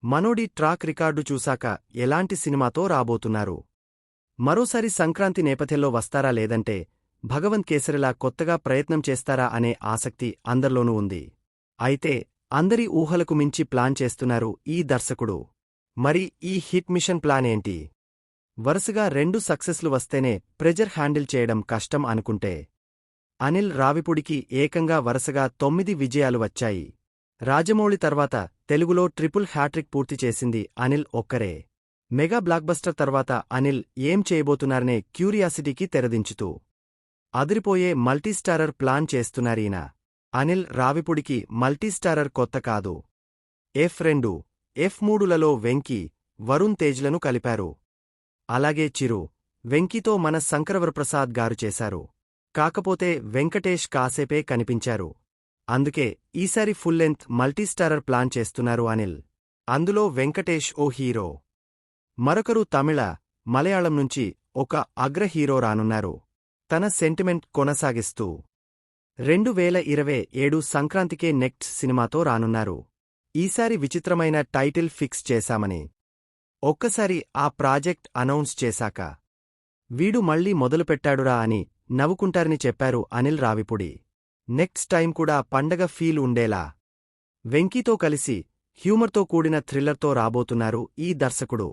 మనోడి track record చూశాక ఎలాంటి సినిమాతో రాబోతున్నారు? మరోసారి సంక్రాంతి నేపథ్యంలో వస్తారా లేదంటే భగవంత్ కేసరిలా కొత్తగా ప్రయత్నం చేస్తారా అనే ఆసక్తి అందరిలోనూ ఉంది. అయితే అందరి ఊహలకు మించి ప్లాన్ చేస్తున్నారు ఈ దర్శకుడు. మరి ఈ హిట్ మిషన్ ప్లాన్ ఏంటి? వరుసగా 2 సక్సెస్లు వస్తేనే ప్రెజర్ హ్యాండిల్ చేయడం కష్టం అనుకుంటే అనిల్ రావిపూడికి ఏకంగా వరుసగా 9 విజయాలు వచ్చాయి. రాజమౌళి తర్వాత తెలుగులో ట్రిపుల్ హ్యాట్రిక్ పూర్తి చేసింది అనిల్ ఒక్కరే. మెగా బ్లాక్బస్టర్ తర్వాత అనిల్ ఏం చేయబోతున్నారనే క్యూరియాసిటీకి తెరదించుతూ అదిరిపోయే మల్టీస్టారర్ ప్లాన్ చేస్తున్నారీయన. అనిల్ రావిపూడికి మల్టీస్టారర్ కొత్త కాదు. F2, F3లలో వెంకీ, వరుణ్ తేజ్లను కలిపారు. అలాగే చిరు, వెంకీతో మన శంకరవరప్రసాద్ గారు చేశారు. కాకపోతే వెంకటేష్ కాసేపే కనిపించారు. అందుకే ఈసారి ఫుల్ లెంత్ మల్టీస్టారర్ ప్లాన్ చేస్తున్నారు అనిల్. అందులో వెంకటేష్ ఓ హీరో, మరొకరు తమిళ, మలయాళం నుంచి ఒక అగ్ర హీరో రానున్నారు. తన సెంటిమెంట్ కొనసాగిస్తూ 2027 సంక్రాంతికే నెక్స్ట్ సినిమాతో రానున్నారు. ఈసారి విచిత్రమైన టైటిల్ ఫిక్స్ చేశామని, ఒక్కసారి ఆ ప్రాజెక్ట్ అనౌన్స్ చేశాక వీడు మళ్ళీ మొదలుపెట్టాడురా అని నవ్వుకుంటారని చెప్పారు అనిల్ రావిపూడి. నెక్స్ట్ టైం కూడా పండగ ఫీల్ ఉండేలా వెంకీతో కలిసి హ్యూమర్తో కూడిన థ్రిల్లర్తో రాబోతున్నారు ఈ దర్శకుడు.